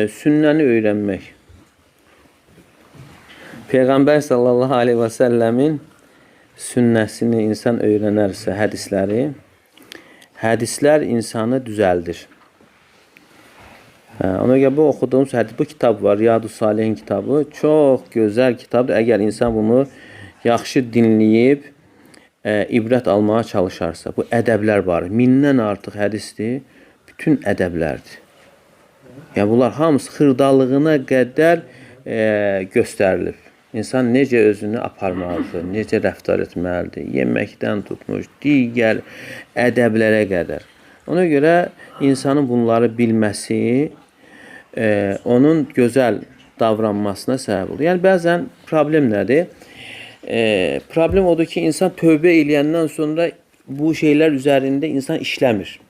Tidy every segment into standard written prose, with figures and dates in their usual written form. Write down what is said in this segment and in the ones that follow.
Sünnəni öyrənmək. Peyğəmbər sallallahu aleyhi və səlləmin sünnəsini insan öyrənərsə, hədislər insanı düzəldir. Ona görə bu oxuduğumuz hədis, bu kitab var, Riyadus Salihin kitabı. Çox gözəl kitabdır. Əgər insan bunu yaxşı dinləyib, ibrət almağa çalışarsa. Bu ədəblər var. Mindən artıq hədisdir. Bütün ədəblərdir. Yəni, bunlar hamısı xırdalığına qədər göstərilib. İnsan necə özünü aparmalıdır, necə rəftar etməlidir, yeməkdən tutmuş, digər ədəblərə qədər. Ona görə insanın bunları bilməsi, onun gözəl davranmasına səbəb olur. Yəni, bəzən problem nədir? Problem odur ki, insan tövbə eləyəndən sonra bu şeylər üzərində insan işləmir.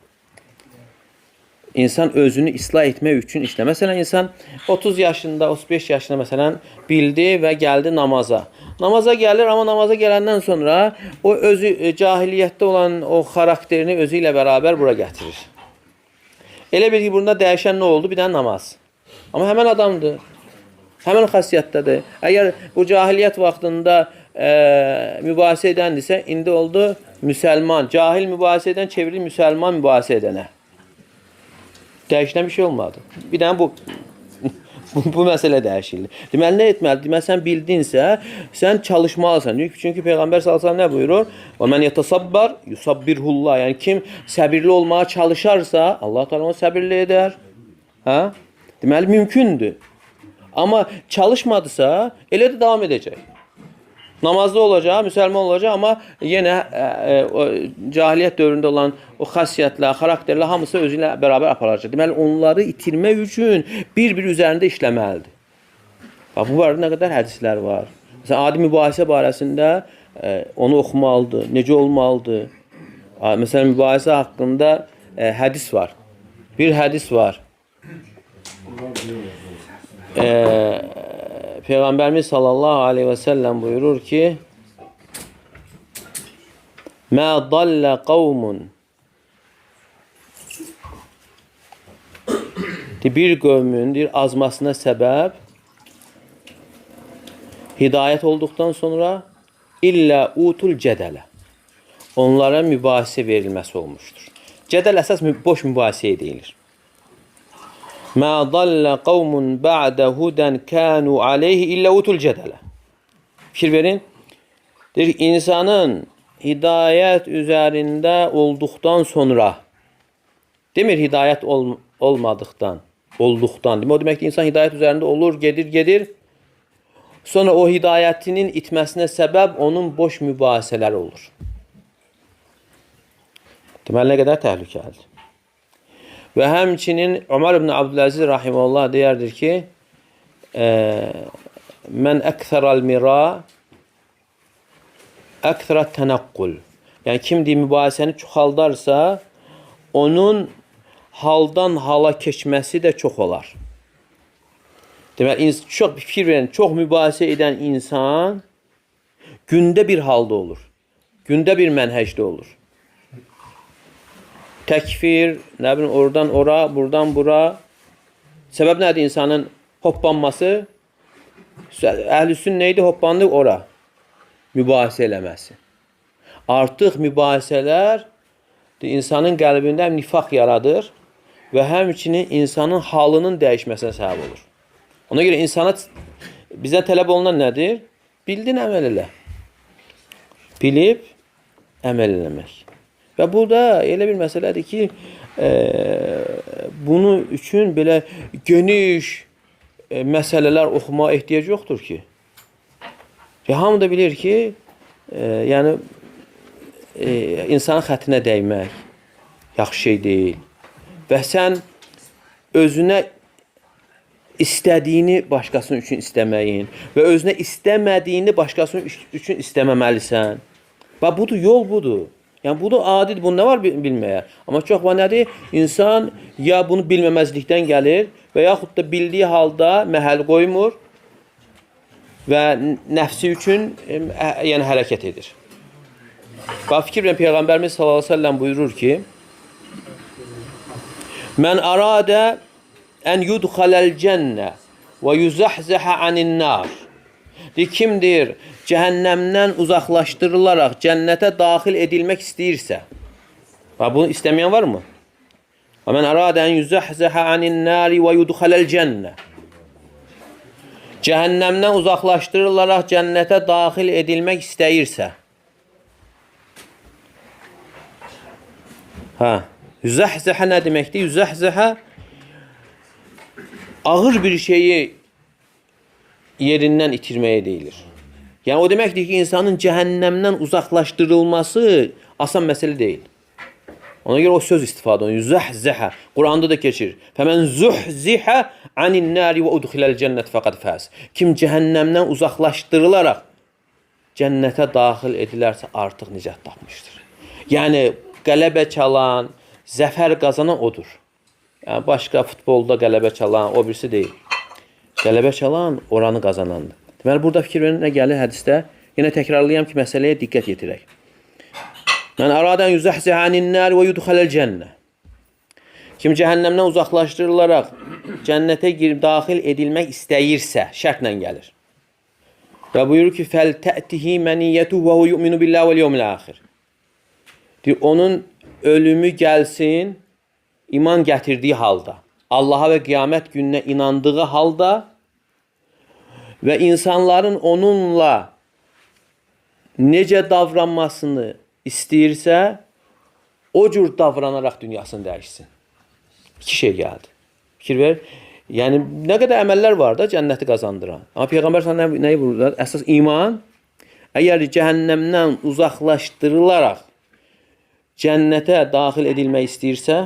İnsan özünü islah etmək üçün işlə. Məsələn, insan 30 yaşında, 35 yaşında məsələn bildi və gəldi namaza. Namaza gəlir, amma namaza gələndən sonra o özü cahiliyyətdə olan o xarakterini özü ilə bərabər bura gətirir. Elə bir ki, burada dəyişən nə oldu? Bir dənə namaz. Amma həmən adamdır. Həmən xasiyyətdədir. Əgər bu cahiliyyət vaxtında mübahisə edəndirsə, indi oldu müsəlman. Cahil mübahisə edən çevrilir müsəlman mübahisə edənə. Dəyişilən bir şey olmadı. Bir dənə bu məsələ dəyişildi. Deməli, nə etməlidir? Deməli, sən bildinsə, sən çalışmalısan. Çünki Peyğəmbər s.ə.v nə buyurur? وَمَنْ يَتَصَبَّرْ يُصَبِّرْهُ اللّٰهِ. Yəni, kim səbirli olmağa çalışarsa, Allah Teala onu səbirli edər. Deməli, mümkündür. Amma çalışmadısa, elə də davam edəcək. Namazda olacaq, müsəlman olacaq, amma yenə cahiliyyət dövründə olan o xasiyyətlər, xarakterlər hamısı özü ilə bərabər aparacaq. Deməli, onları itirmək üçün bir-bir üzərində işləməlidir. Bax, bu barədə nə qədər hədislər var. Məsələn, adi mübahisə barəsində onu oxumalıdır, necə olmalıdır. Məsələn, mübahisə haqqında hədis var. Bir hədis var. Peyğəmbərimiz sallallahu aleyhi və səlləm buyurur ki, Mə dallə qavmun. Bir qövmün azmasına səbəb hidayət olduqdan sonra illə utul cədələ. Onlara mübahisə verilməsi olmuşdur. Cədəl əsas boş mübahisəyə deyilir. Mə dallə qavmun bə'də hudən kənu aleyhi illə utul cədələ. Fikir verin. Deyir ki, insanın hidayət üzərində olduqdan sonra, demir hidayət olmadıqdan, olduqdan. O demək ki, insan hidayət üzərində olur, gedir. Sonra o hidayətinin itməsinə səbəb onun boş mübahisələri olur. Deməli, nə qədər təhlükəlidir. Və həmçinin Ömər ibn Abdüləziz rahimehullah deyərdir ki, mən əksəral mira, əksərat tənəqqul. Yəni, kim deyir, mübahisəni çoxaldarsa, onun haldan hala keçməsi də çox olar. Deməli, çox fikir verən, çox mübahisə edən insan gündə bir halda olur. Gündə bir mənhəcdə olur. Təkfir, nə bilim, oradan ora, buradan bura. Səbəb nədir insanın hoppanması? Əhlüsün neydi? Hoppandı ora. Mübahisə eləməsi. Artıq mübahisələr insanın qəlbində nifaq yaradır və həmçinin insanın halının dəyişməsinə səbəb olur. Ona görə insana bizə tələb olunan nədir? Bildin, əməl elə. Bilib, əməl eləmək. Və burada elə bir məsələdir ki, bunun üçün belə geniş məsələlər oxumağa ehtiyac yoxdur ki. Hamı da bilir ki, yəni, insanın xətrinə dəymək yaxşı şey deyil. Və sən özünə istədiyini başqasının üçün istəməyin və özünə istəmədiyini başqasının üçün istəməməlisən. Bax, budur, yol budur. Yəni, bu da adidir, bunu nə var bilməyə. Amma çox var nədir? İnsan ya bunu bilməməzlikdən gəlir və yaxud da bildiyi halda məhəl qoymur və nəfsi üçün yəni, hərəkət edir. Bax, fikir verən Peyğəmbərimiz sallallahu aleyhi və səlləm buyurur ki, Mən aradə ən yudxaləl cənnə və yuzahzaha anin nar. Kimdir cəhənnəmdən uzaqlaşdırılaraq cənnətə daxil edilmək istəyirsə, bunu istəməyən varmı? Və mən əradə ən yuzahzaha anin nari və yudxaləl cənnə. Cəhənnəmdən uzaqlaşdırılaraq cənnətə daxil edilmək istəyirsə, yuzahzaha nə deməkdir? Yuzahzaha ağır bir şeyi yerindən itirməyə deyilir. Yəni o deməkdir ki, insanın cəhənnəmdən uzaqlaşdırılması asan məsələ deyil. Ona görə o söz istifadə olunur. Zəhzəhə. Quranda da keçir. Fəmən zuhzihə anin nari və udxiləl cənnət fəqad fəz. Kim cəhənnəmdən uzaqlaşdırılaraq cənnətə daxil edilərsə artıq nicat tapmışdır. Yəni qələbə çalan, zəfər qazanan odur. Yəni başqa futbolda qələbə çalan o birisi deyil. Qələbə çalan oranı qazanandır. Deməli, burada fikir verin, nə gəlir hədisdə? Yenə təkrarlayam ki, məsələyə diqqət yetirək. Mən əradən yüzəhzihə anin nər və yudxaləl cənnə. Kim cəhənnəmdən uzaqlaşdırılaraq cənnətə girib daxil edilmək istəyirsə, şərtlə gəlir. Və buyurur ki, fəl tə'tihi məniyyətu və hu yu'minu billah vəl yevmil axir. Onun ölümü gəlsin, iman gətirdiyi halda, Allaha və qiyamət gününə inandığı halda və insanların onunla necə davranmasını istəyirsə, o cür davranaraq dünyasını dəyişsin. İki şey gəldi. Fikir ver. Yəni, nə qədər əməllər var da cənnəti qazandıran. Amma Peyğəmbər sana nəyi vururlar? Əsas iman. Əgər cəhənnəmdən uzaqlaşdırılaraq cənnətə daxil edilmək istəyirsə,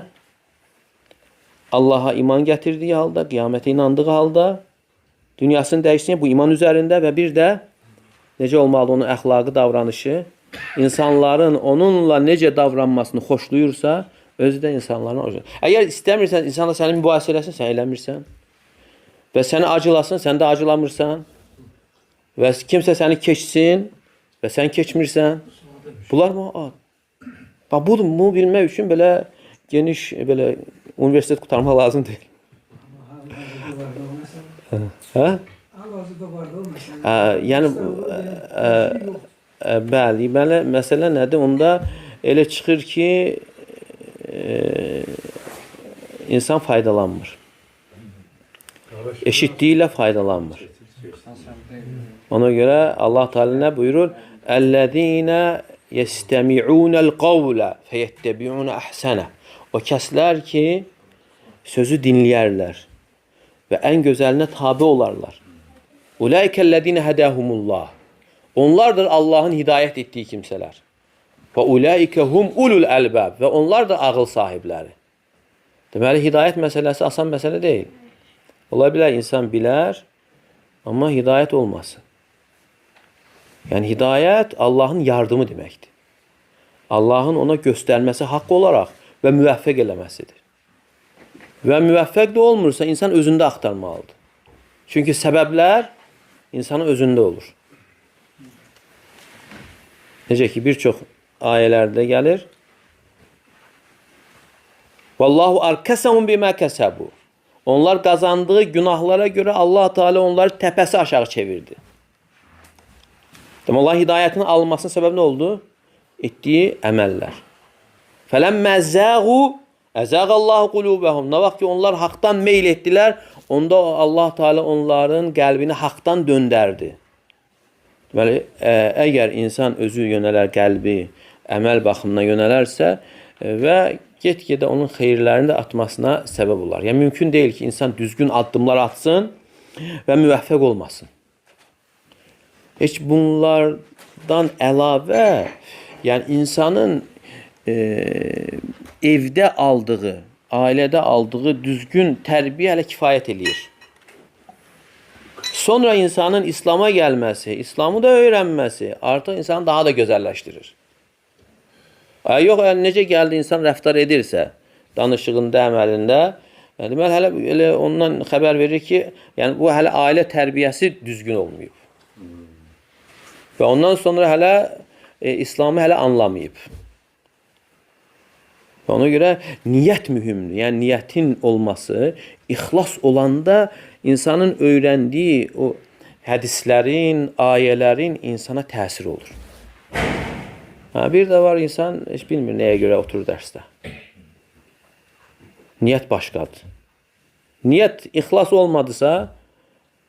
Allaha iman gətirdiyi halda, qiyamətə inandığı halda dünyasını dəyişsin bu iman üzərində və bir də necə olmalı onun əxlaqı, davranışı, insanların onunla necə davranmasını xoşlayırsa, özü də insanların odur. Əgər istəmirsən, insanla səni mübahisə eləsin, sən eləmirsən. Və səni acılasın, sən də acılamırsan. Və kimsə səni keçsin və sən keçmirsən. Bunlar mı? Bunu bilmək üçün belə geniş, belə universitet qutarmaq lazım deyil. Yəni, bəli, məsələ nədir? Onda elə çıxır ki, insan faydalanmır. Eşitdiyi ilə faydalanmır. Ona görə Allah Teala nə buyurur? Əl-ləzīnə yəstəmi'unəl qavlə fəyəttəbi'unə əhsənə. O kəslər ki, sözü dinləyərlər və ən gözəlinə tabi olarlar. Ulaikəl-ləzīnə hədəhumullah. Onlardır Allahın hidayət etdiyi kimsələr. Və ulaikə hum ulul əlbəb. Və onlar da ağıl sahibləri. Deməli, hidayət məsələsi asan məsələ deyil. Ola bilər, insan bilər, amma hidayət olmasın. Yəni, hidayət Allahın yardımı deməkdir. Allahın ona göstərməsi haqq olaraq və müvəffəq eləməsidir. Və müvəffəq də olmursa, insan özündə axtarmalıdır. Çünki səbəblər insanın özündə olur. Necə ki, bir çox ayələrdə gəlir. Vallahu arkasahum bima kasabu. Onlar qazandığı günahlara görə Allah Teala onları təpəsi aşağı çevirdi. Allah hidayətinin alınmasının səbəbi nə oldu? Etdiyi əməllər. Fələmmə zəğu əzəqallahu qulubəhum. Nə vaxt ki, onlar haqdan meyl etdilər, onda Allah Teala onların qəlbini haqdan döndərdi. Deməli, əgər insan özü yönələr, qəlbi, əməl baxımına yönələrsə və get-gedə onun xeyirlərini də atmasına səbəb olar. Yəni, mümkün deyil ki, insan düzgün addımlar atsın və müvəffəq olmasın. Heç bunlardan əlavə, yəni insanın evdə aldığı, ailədə aldığı düzgün tərbiyə hələ kifayət eləyir. Sonra insanın İslam'a gəlməsi, İslam'ı da öyrənməsi artıq insanı daha da gözəlləşdirir. Yox, necə gəldi insan rəftar edirsə, danışığında, əməlində, deməli, hələ ondan xəbər verir ki, yəni bu hələ ailə tərbiyəsi düzgün olmayıb. Və ondan sonra hələ İslam'ı hələ anlamayıb. Ona görə niyyət mühümdür. Yəni niyyətin olması, ixlas olanda insanın öyrəndiyi o hədislərin, ayələrin insana təsir olur. Bir də var, insan heç bilmir nəyə görə oturur dərsdə. Niyyət başqadır. Niyyət ixlas olmadısa,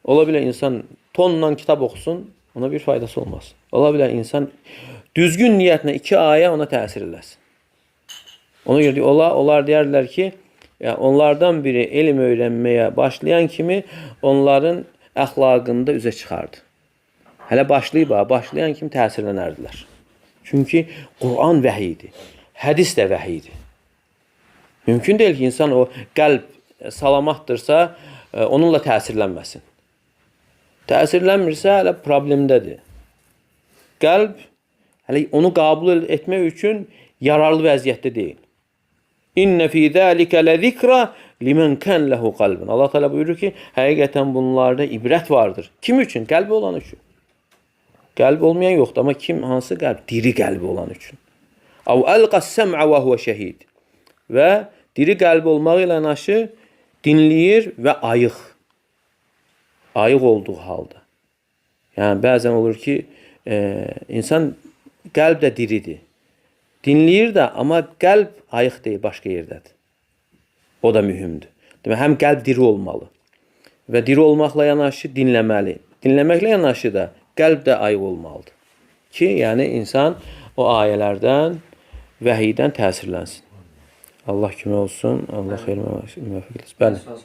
ola bilər insan tonla kitab oxusun, ona bir faydası olmaz. Ola bilər insan düzgün niyyətlə 2 ayə ona təsir eləsin. Ona görə onlar deyərlər ki, onlardan biri elm öyrənməyə başlayan kimi onların əxlaqında üzə çıxardı. Hələ başlayan kimi təsirlənərdilər. Çünki Quran vəhidir, hədis də vəhidir. Mümkün deyil ki, insan o qəlb salamatdırsa, onunla təsirlənməsin. Təsirlənmirsə, hələ problemdədir. Qəlb hələ onu qəbul etmək üçün yararlı vəziyyətdə deyil. İnnə fī zəlikə ləzikra limən kən ləhu qalbun. Allah Teala buyurur ki, həqiqətən bunlarda ibrət vardır. Kim üçün? Qəlbi olan üçün. Qəlbi olmayan yoxdur, amma hansı qəlb? Diri qəlbi olan üçün. Əv əlqəs səm'ə və huvə şəhid. Və diri qəlbi olmaq ilə yanaşı dinləyir və ayıq. Ayıq olduğu halda. Yəni, bəzən olur ki, insan qəlb də diridir. Dinləyir də, amma qəlb ayıq deyil, başqa yerdədir. O da mühümdür. Demək, həm qəlb diri olmalı və diri olmaqla yanaşı dinləməli. Dinləməklə yanaşı da qəlb də ayıq olmalıdır ki, yəni insan o ayələrdən, vəhiydən təsirlənsin. Allah kimi olsun, Allah xeyir müvəffəq etsin. Bəli.